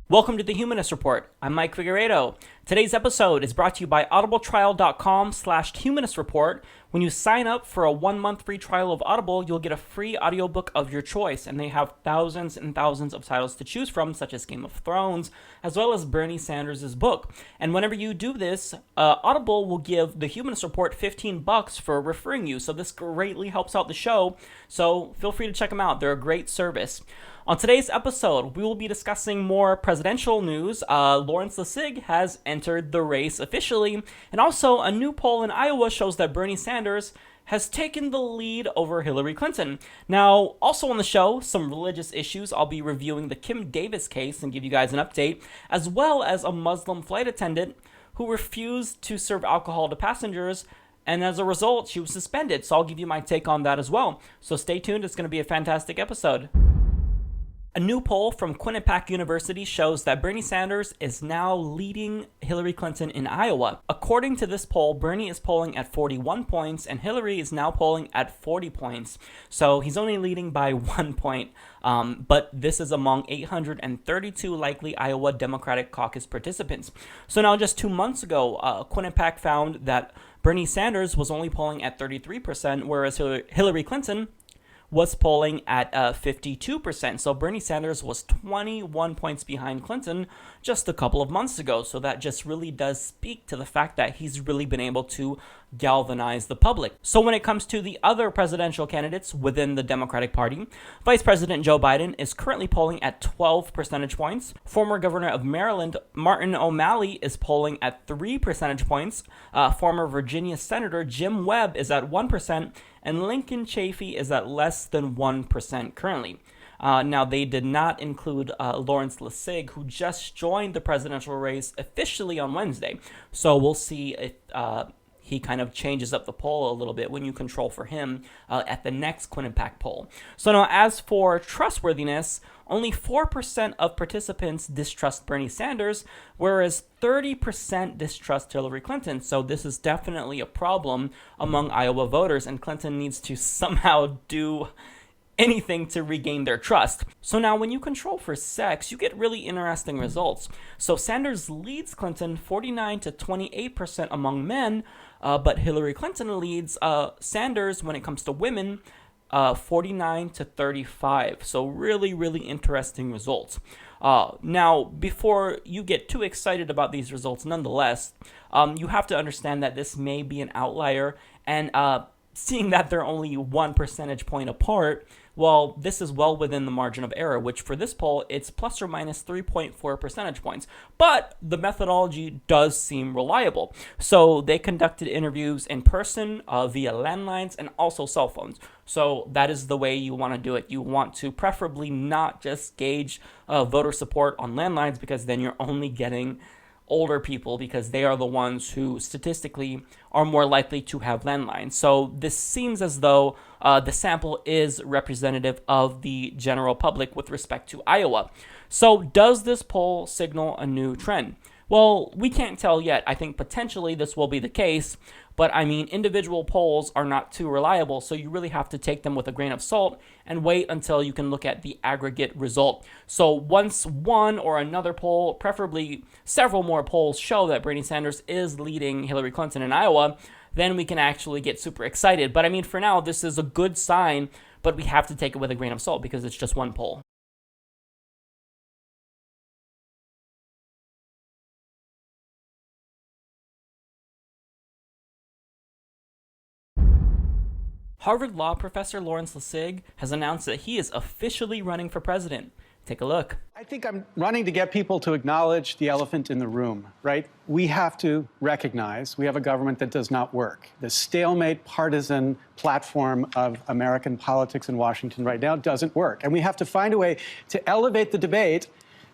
Welcome to the Humanist Report. I'm Mike Figueredo. Today's episode is brought to you by audibletrial.com/humanist report. When you sign up for a 1-month free trial of Audible, you'll get a free audiobook of your choice, and they have thousands and thousands of titles to choose from, such as Game of Thrones, as well as Bernie Sanders' book. And whenever you do this, Audible will give the Humanist Report $15 for referring you, so this greatly helps out the show, so feel free to check them out. They're a great service. On today's episode, we will be discussing more presidential news. Laurence Lessig has entered the race officially, and also a new poll in Iowa shows that Bernie Sanders has taken the lead over Hillary Clinton. Now, also on the show, some religious issues. I'll be reviewing the Kim Davis case and give you guys an update, as well as a Muslim flight attendant who refused to serve alcohol to passengers, and as a result, she was suspended. So I'll give you my take on that as well. So stay tuned, it's going to be a fantastic episode. A new poll from Quinnipiac University shows that Bernie Sanders is now leading Hillary Clinton in Iowa. According to this poll, Bernie is polling at 41 points and Hillary is now polling at 40 points. So he's only leading by 1 point, but this is among 832 likely Iowa Democratic Caucus participants. So now just 2 months ago, Quinnipiac found that Bernie Sanders was only polling at 33%, whereas Hillary Clinton was polling at 52%. So Bernie Sanders was 21 points behind Clinton just a couple of months ago. So that just really does speak to the fact that he's really been able to galvanize the public. So when it comes to the other presidential candidates within the Democratic Party, Vice President Joe Biden is currently polling at 12 percentage points. Former Governor of Maryland, Martin O'Malley, is polling at 3 percentage points. Former Virginia Senator Jim Webb is at 1%. And Lincoln Chafee is at less than 1% currently. Now, they did not include Laurence Lessig, who just joined the presidential race officially on Wednesday. So we'll see if he kind of changes up the poll a little bit when you control for him at the next Quinnipiac poll. So now, as for trustworthiness, only 4% of participants distrust Bernie Sanders, whereas 30% distrust Hillary Clinton. So this is definitely a problem among Iowa voters, and Clinton needs to somehow do anything to regain their trust. So now when you control for sex, you get really interesting results. So Sanders leads Clinton 49 to 28% among men, but Hillary Clinton leads Sanders when it comes to women 49 to 35. So really, really interesting results. Now, before you get too excited about these results, nonetheless, you have to understand that this may be an outlier, and seeing that they're only 1 percentage point apart, well, this is well within the margin of error, which for this poll, it's plus or minus 3.4 percentage points. But the methodology does seem reliable. So they conducted interviews in person, via landlines, and also cell phones. So that is the way you want to do it. You want to preferably not just gauge voter support on landlines, because then you're only getting older people, because they are the ones who statistically are more likely to have landlines. So this seems as though the sample is representative of the general public with respect to Iowa. So does this poll signal a new trend? Well, we can't tell yet. I think potentially this will be the case, but I mean, individual polls are not too reliable, so you really have to take them with a grain of salt and wait until you can look at the aggregate result. So once one or another poll, preferably several more polls, show that Bernie Sanders is leading Hillary Clinton in Iowa, then we can actually get super excited. But I mean, for now, this is a good sign, but we have to take it with a grain of salt because it's just one poll. Harvard Law professor Laurence Lessig has announced that he is officially running for president. Take a look. I think I'm running to get people to acknowledge the elephant in the room, right? We have to recognize we have a government that does not work. The stalemate partisan platform of American politics in Washington right now doesn't work. And we have to find a way to elevate the debate,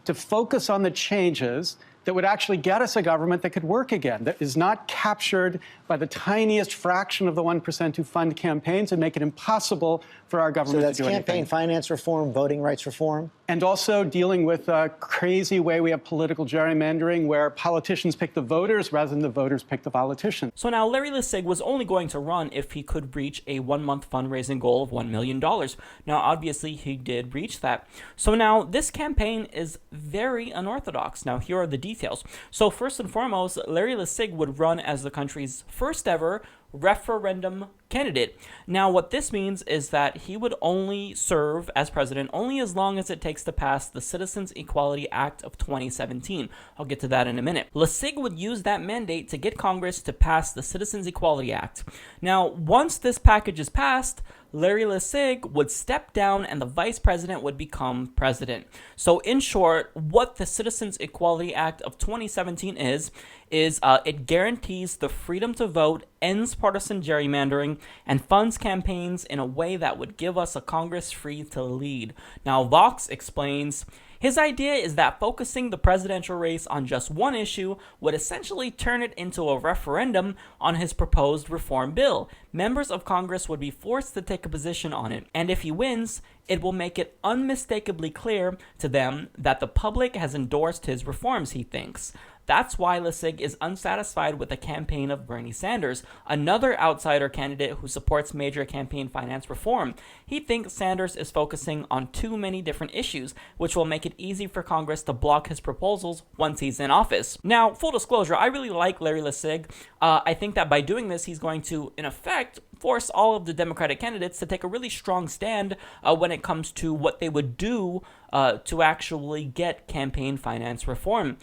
to focus on the changes that would actually get us a government that could work again, that is not captured by the tiniest fraction of the 1% who fund campaigns and make it impossible for our government to do anything. So that's campaign finance reform, voting rights reform? And also dealing with a crazy way we have political gerrymandering where politicians pick the voters rather than the voters pick the politicians. So now Larry Lessig was only going to run if he could reach a 1-month fundraising goal of $1 million. Now, obviously, he did reach that. So now this campaign is very unorthodox. Now, here are the details. So first and foremost, Larry Lessig would run as the country's first ever referendum candidate. Now, what this means is that he would only serve as president only as long as it takes to pass the Citizens Equality Act of 2017. I'll get to that in a minute. Lessig would use that mandate to get Congress to pass the Citizens Equality Act. Now, once this package is passed, Larry Lessig would step down and the vice president would become president. So in short, what the Citizens Equality Act of 2017 is it guarantees the freedom to vote, ends partisan gerrymandering, and funds campaigns in a way that would give us a Congress free to lead. Now, Vox explains, his idea is that focusing the presidential race on just one issue would essentially turn it into a referendum on his proposed reform bill. Members of Congress would be forced to take a position on it, and if he wins, it will make it unmistakably clear to them that the public has endorsed his reforms, he thinks. That's why Lessig is unsatisfied with the campaign of Bernie Sanders, another outsider candidate who supports major campaign finance reform. He thinks Sanders is focusing on too many different issues, which will make it easy for Congress to block his proposals once he's in office. Now, full disclosure, I really like Larry Lessig. I think that by doing this, he's going to, in effect, force all of the Democratic candidates to take a really strong stand when it comes to what they would do to actually get campaign finance reform.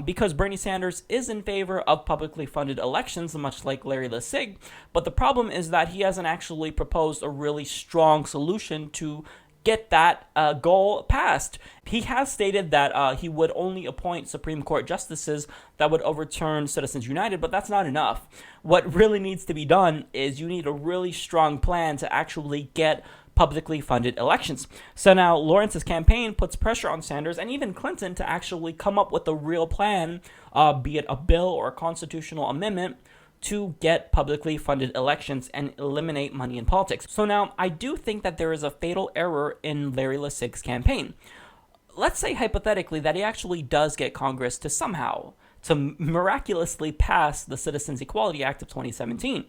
Because Bernie Sanders is in favor of publicly funded elections, much like Larry Lessig, but the problem is that he hasn't actually proposed a really strong solution to get that goal passed. He has stated that he would only appoint Supreme Court justices that would overturn Citizens United, but that's not enough. What really needs to be done is you need a really strong plan to actually get publicly funded elections. So now Lawrence's campaign puts pressure on Sanders and even Clinton to actually come up with a real plan, be it a bill or a constitutional amendment, to get publicly funded elections and eliminate money in politics. So now I do think that there is a fatal error in Larry Lessig's campaign. Let's say hypothetically that he actually does get Congress to somehow, to miraculously pass the Citizens Equality Act of 2017.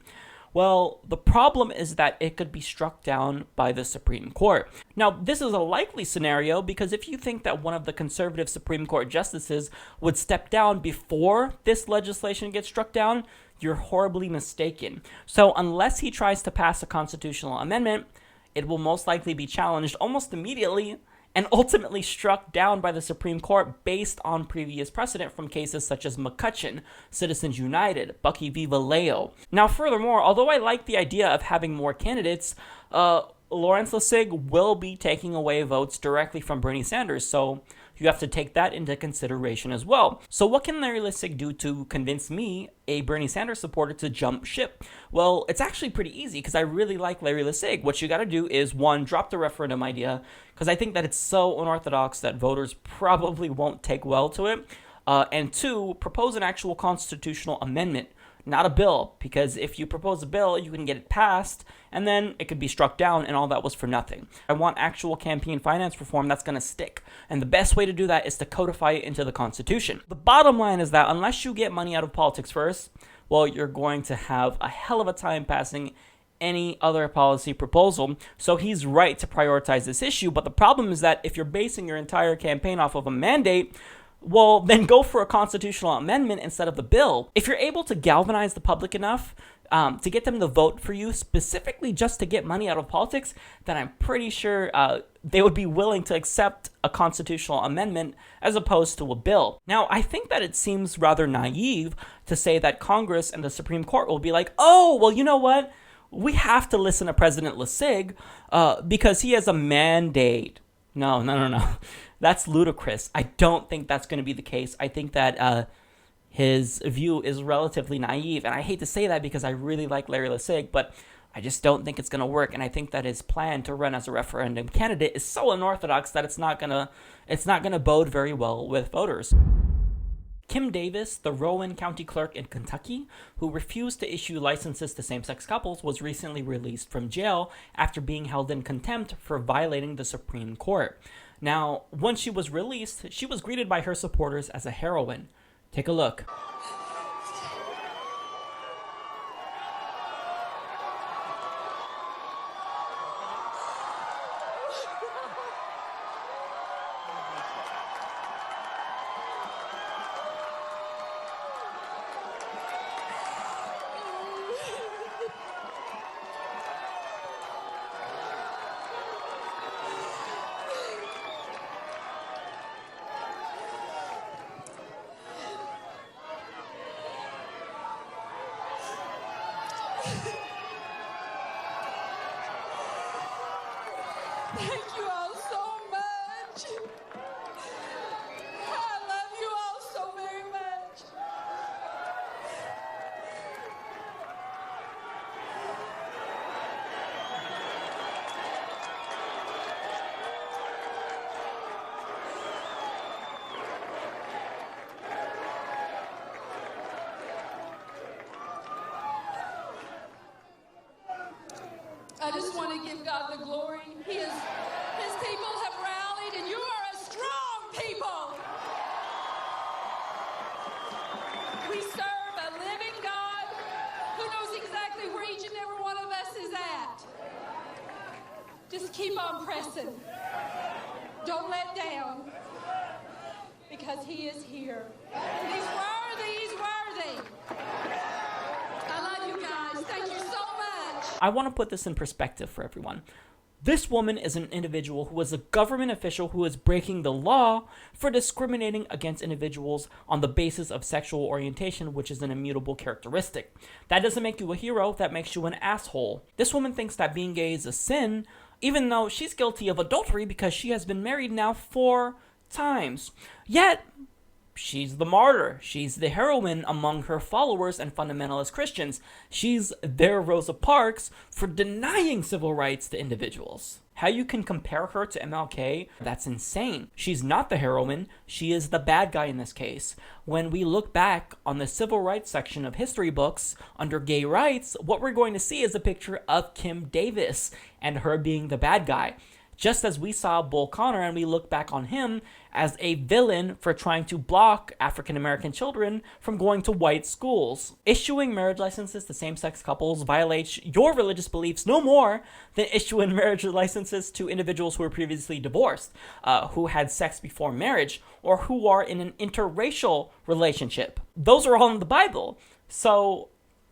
Well, the problem is that it could be struck down by the Supreme Court. Now, this is a likely scenario because if you think that one of the conservative Supreme Court justices would step down before this legislation gets struck down, you're horribly mistaken. So unless he tries to pass a constitutional amendment, it will most likely be challenged almost immediately and ultimately struck down by the Supreme Court based on previous precedent from cases such as McCutcheon, Citizens United, Bucky v. Vallejo. Now, furthermore, although I like the idea of having more candidates, Laurence Lessig will be taking away votes directly from Bernie Sanders, so you have to take that into consideration as well. So what can Larry Lessig do to convince me, a Bernie Sanders supporter, to jump ship? Well, it's actually pretty easy because I really like Larry Lessig. What you got to do is, one, drop the referendum idea because I think that it's so unorthodox that voters probably won't take well to it. And two, propose an actual constitutional amendment, not a bill, because if you propose a bill, you can get it passed, and then it could be struck down, and all that was for nothing. I want actual campaign finance reform that's going to stick, and the best way to do that is to codify it into the Constitution. The bottom line is that unless you get money out of politics first, well, you're going to have a hell of a time passing any other policy proposal. So he's right to prioritize this issue, but the problem is that if you're basing your entire campaign off of a mandate, well, then go for a constitutional amendment instead of the bill. If you're able to galvanize the public enough to get them to vote for you specifically just to get money out of politics, then I'm pretty sure they would be willing to accept a constitutional amendment as opposed to a bill. Now, I think that it seems rather naive to say that Congress and the Supreme Court will be like, oh, well, you know what? We have to listen to President Lessig because he has a mandate. No. That's ludicrous. I don't think that's going to be the case. I think that his view is relatively naive. And I hate to say that because I really like Larry Lessig, but I just don't think it's going to work. And I think that his plan to run as a referendum candidate is so unorthodox that it's not going to bode very well with voters. Kim Davis, the Rowan County clerk in Kentucky, who refused to issue licenses to same-sex couples, was recently released from jail after being held in contempt for violating the Supreme Court. Now, once she was released, she was greeted by her supporters as a heroine. Take a look. Thank you all so much. I love you all so very much. I just want to give God the glory. His people have rallied, and you are a strong people. We serve a living God who knows exactly where each and every one of us is at. Just keep on pressing. Don't let down, because He is here. He's worthy. He's worthy. I love you guys. Thank you so much. I want to put this in perspective for everyone. This woman is an individual who is a government official who is breaking the law for discriminating against individuals on the basis of sexual orientation, which is an immutable characteristic. That doesn't make you a hero, that makes you an asshole. This woman thinks that being gay is a sin, even though she's guilty of adultery because she has been married now 4 times. Yet, she's the martyr. She's the heroine among her followers and fundamentalist Christians. She's their Rosa Parks for denying civil rights to individuals. How you can compare her to MLK, that's insane. She's not the heroine, she is the bad guy in this case. When we look back on the civil rights section of history books under gay rights, what we're going to see is a picture of Kim Davis and her being the bad guy. Just as we saw Bull Connor and we look back on him as a villain for trying to block African-American children from going to white schools. Issuing marriage licenses to same-sex couples violates your religious beliefs no more than issuing marriage licenses to individuals who were previously divorced, who had sex before marriage, or who are in an interracial relationship. Those are all in the Bible. So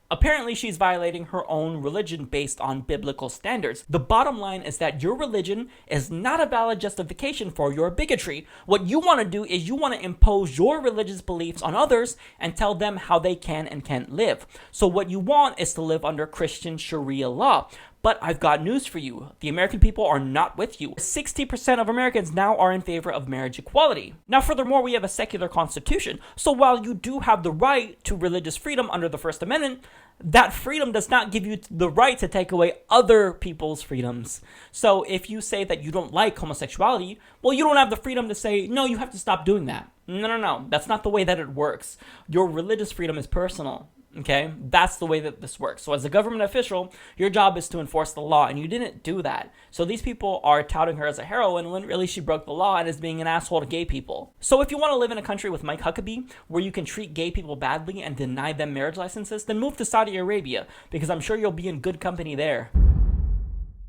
apparently, she's violating her own religion based on biblical standards. The bottom line is that your religion is not a valid justification for your bigotry. What you want to do is you want to impose your religious beliefs on others and tell them how they can and can't live. So what you want is to live under Christian Sharia law. But I've got news for you. The American people are not with you. 60% of Americans now are in favor of marriage equality. Now, furthermore, we have a secular constitution. So while you do have the right to religious freedom under the First Amendment, that freedom does not give you the right to take away other people's freedoms. So if you say that you don't like homosexuality, well, you don't have the freedom to say, no, you have to stop doing that. No. That's not the way that it works. Your religious freedom is personal. Okay, that's the way that this works. So as a government official, your job is to enforce the law, and you didn't do that. So these people are touting her as a heroine when really she broke the law and is being an asshole to gay people. So if you want to live in a country with Mike Huckabee, where you can treat gay people badly and deny them marriage licenses, then move to Saudi Arabia, because I'm sure you'll be in good company there.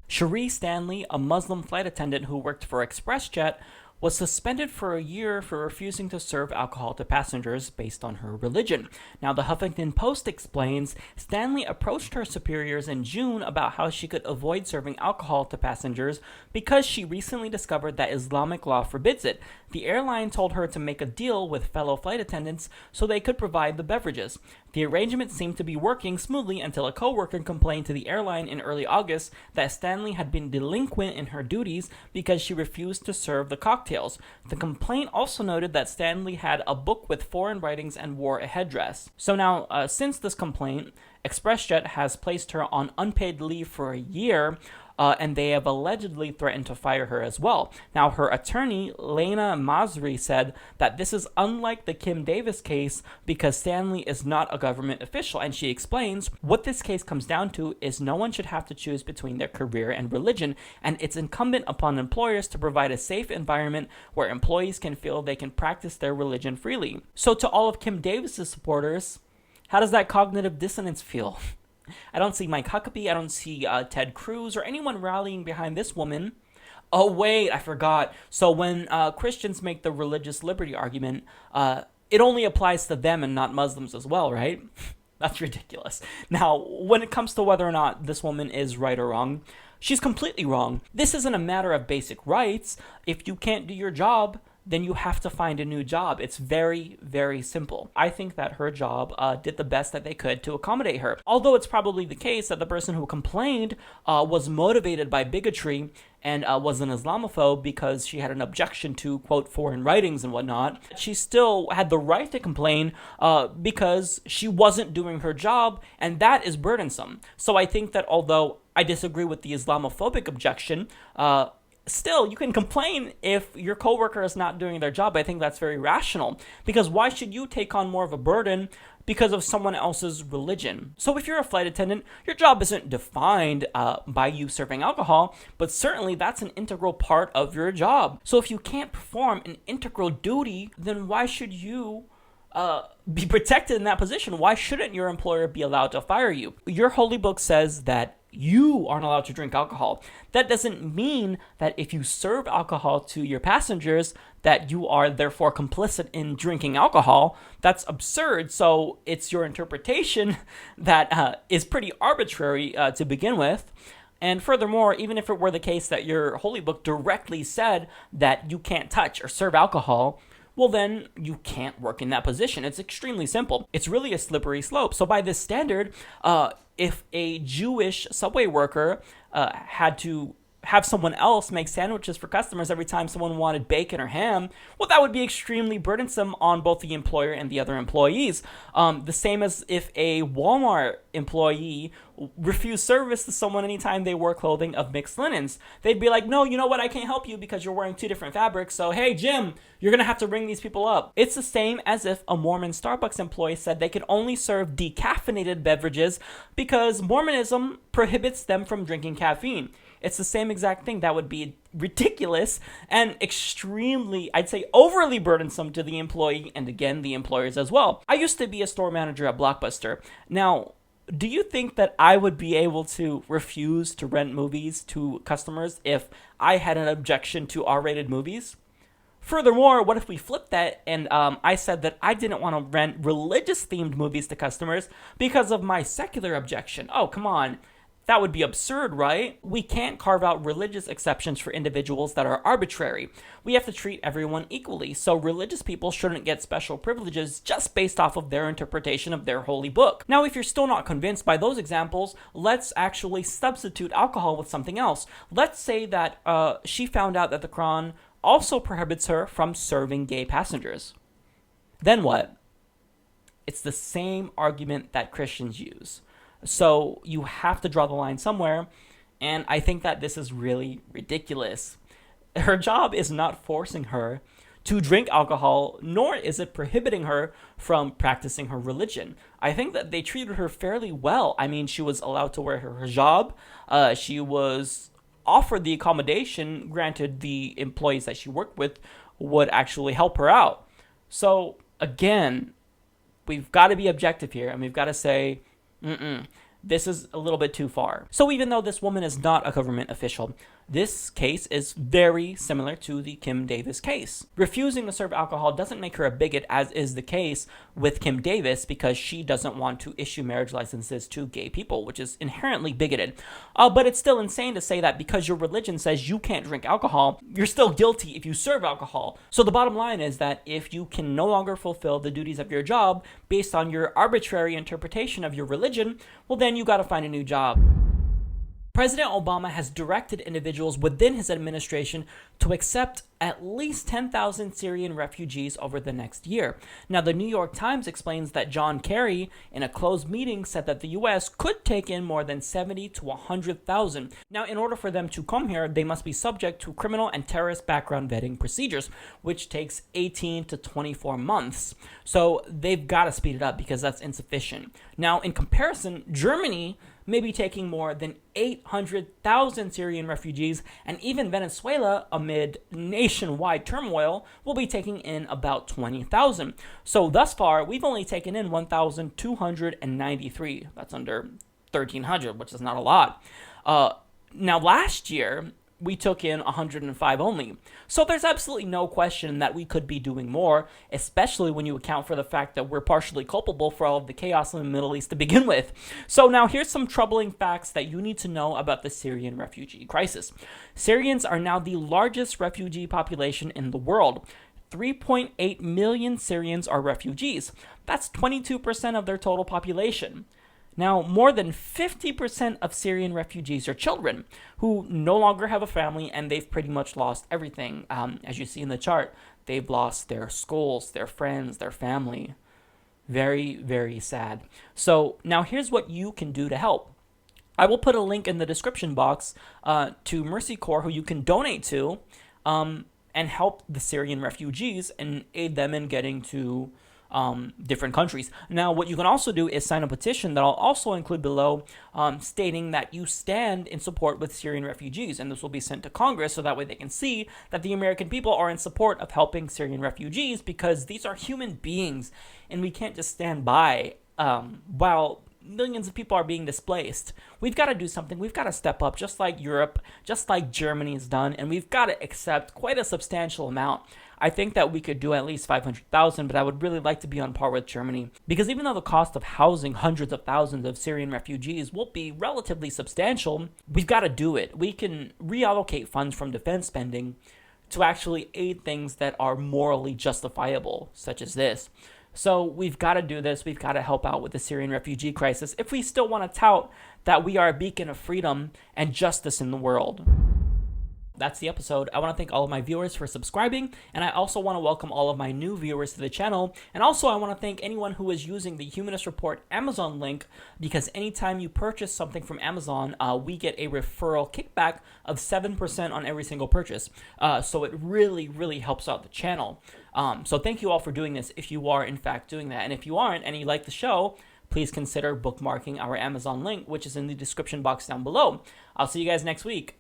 Cherie Stanley, a Muslim flight attendant who worked for ExpressJet, was suspended for a year for refusing to serve alcohol to passengers based on her religion. Now, the Huffington Post explains Stanley approached her superiors in June about how she could avoid serving alcohol to passengers because she recently discovered that Islamic law forbids it. The airline told her to make a deal with fellow flight attendants so they could provide the beverages. The arrangement seemed to be working smoothly until a coworker complained to the airline in early August that Stanley had been delinquent in her duties because she refused to serve the cocktails. The complaint also noted that Stanley had a book with foreign writings and wore a headdress. So now, since this complaint, ExpressJet has placed her on unpaid leave for a year. and they have allegedly threatened to fire her as well. Now, her attorney, Lena Masri, said that this is unlike the Kim Davis case because Stanley is not a government official, and she explains, what this case comes down to is no one should have to choose between their career and religion, and it's incumbent upon employers to provide a safe environment where employees can feel they can practice their religion freely. So to all of Kim Davis's supporters, how does that cognitive dissonance feel? I don't see Mike Huckabee, I don't see Ted Cruz, or anyone rallying behind this woman. Oh wait, I forgot. So when Christians make the religious liberty argument, it only applies to them and not Muslims as well, right? That's ridiculous. Now, when it comes to whether or not this woman is right or wrong, she's completely wrong. This isn't a matter of basic rights. If you can't do your job, then you have to find a new job. It's very, very simple. I think that her job did the best that they could to accommodate her. Although it's probably the case that the person who complained was motivated by bigotry and was an Islamophobe because she had an objection to, quote, foreign writings and whatnot, she still had the right to complain because she wasn't doing her job, and that is burdensome. So I think that although I disagree with the Islamophobic objection, still, you can complain if your coworker is not doing their job. I think that's very rational, because why should you take on more of a burden because of someone else's religion? So if you're a flight attendant, your job isn't defined by you serving alcohol, but certainly that's an integral part of your job. So if you can't perform an integral duty, then why should you be protected in that position? Why shouldn't your employer be allowed to fire you? Your holy book says that you aren't allowed to drink alcohol. That doesn't mean that if you serve alcohol to your passengers that you are therefore complicit in drinking alcohol. That's absurd. So it's your interpretation that is pretty arbitrary to begin with. And furthermore, even if it were the case that your holy book directly said that you can't touch or serve alcohol, well then you can't work in that position. It's extremely simple. It's really a slippery slope. So by this standard, if a Jewish subway worker had to have someone else make sandwiches for customers every time someone wanted bacon or ham, well, that would be extremely burdensome on both the employer and the other employees. The same as if a Walmart employee refused service to someone anytime they wore clothing of mixed linens. They'd be like, no, you know what, I can't help you because you're wearing two different fabrics, so hey, Jim, you're going to have to ring these people up. It's the same as if a Mormon Starbucks employee said they could only serve decaffeinated beverages because Mormonism prohibits them from drinking caffeine. It's the same exact thing. That would be ridiculous and extremely, I'd say, overly burdensome to the employee and, again, the employers as well. I used to be a store manager at Blockbuster. Now, do you think that I would be able to refuse to rent movies to customers if I had an objection to R-rated movies? Furthermore, what if we flipped that and I said that I didn't want to rent religious-themed movies to customers because of my secular objection? Oh, come on. That would be absurd, right? We can't carve out religious exceptions for individuals that are arbitrary. We have to treat everyone equally, so religious people shouldn't get special privileges just based off of their interpretation of their holy book. Now, if you're still not convinced by those examples, let's actually substitute alcohol with something else. Let's say that she found out that the Quran also prohibits her from serving gay passengers. Then what? It's the same argument that Christians use. So you have to draw the line somewhere, and I think that this is really ridiculous. Her job is not forcing her to drink alcohol, nor is it prohibiting her from practicing her religion. I think that they treated her fairly well. I mean, she was allowed to wear her hijab. She was offered the accommodation, granted the employees that she worked with would actually help her out. So, again, we've got to be objective here, and we've got to say, this is a little bit too far. So even though this woman is not a government official, this case is very similar to the Kim Davis case. Refusing to serve alcohol doesn't make her a bigot, as is the case with Kim Davis, because she doesn't want to issue marriage licenses to gay people, which is inherently bigoted. But it's still insane to say that because your religion says you can't drink alcohol, you're still guilty if you serve alcohol. So the bottom line is that if you can no longer fulfill the duties of your job based on your arbitrary interpretation of your religion, well then you gotta find a new job. President Obama has directed individuals within his administration to accept at least 10,000 Syrian refugees over the next year. Now, the New York Times explains that John Kerry, in a closed meeting, said that the U.S. could take in more than 70 to 100,000. Now, in order for them to come here, they must be subject to criminal and terrorist background vetting procedures, which takes 18 to 24 months. So they've got to speed it up because that's insufficient. Now, in comparison, Germany may be taking more than 800,000 Syrian refugees, and even Venezuela, amid nationwide turmoil, will be taking in about 20,000. So thus far, we've only taken in 1,293. That's under 1,300, which is not a lot. Now, last year, we took in 105 only. So there's absolutely no question that we could be doing more, especially when you account for the fact that we're partially culpable for all of the chaos in the Middle East to begin with. So now here's some troubling facts that you need to know about the Syrian refugee crisis. Syrians are now the largest refugee population in the world. 3.8 million Syrians are refugees. That's 22% of their total population. Now, more than 50% of Syrian refugees are children who no longer have a family, and they've pretty much lost everything. As you see in the chart, they've lost their schools, their friends, their family. Very, very sad. So now here's what you can do to help. I will put a link in the description box to Mercy Corps, who you can donate to and help the Syrian refugees and aid them in getting to different countries. Now, what you can also do is sign a petition that I'll also include below, stating that you stand in support with Syrian refugees, and this will be sent to Congress so that way they can see that the American people are in support of helping Syrian refugees, because these are human beings, and we can't just stand by while millions of people are being displaced. We've got to do something. We've got to step up, just like Europe, just like Germany's done, and we've got to accept quite a substantial amount. I think that we could do at least 500,000, but I would really like to be on par with Germany, because even though the cost of housing hundreds of thousands of Syrian refugees will be relatively substantial, we've got to do it. We can reallocate funds from defense spending to actually aid things that are morally justifiable, such as this. So we've got to do this. We've got to help out with the Syrian refugee crisis if we still want to tout that we are a beacon of freedom and justice in the world. That's the episode. I want to thank all of my viewers for subscribing, and I also want to welcome all of my new viewers to the channel. And also I want to thank anyone who is using the Humanist Report Amazon link, because anytime you purchase something from Amazon, we get a referral kickback of 7% on every single purchase. So it really, really helps out the channel. So thank you all for doing this if you are in fact doing that. And if you aren't and you like the show, please consider bookmarking our Amazon link, which is in the description box down below. I'll see you guys next week.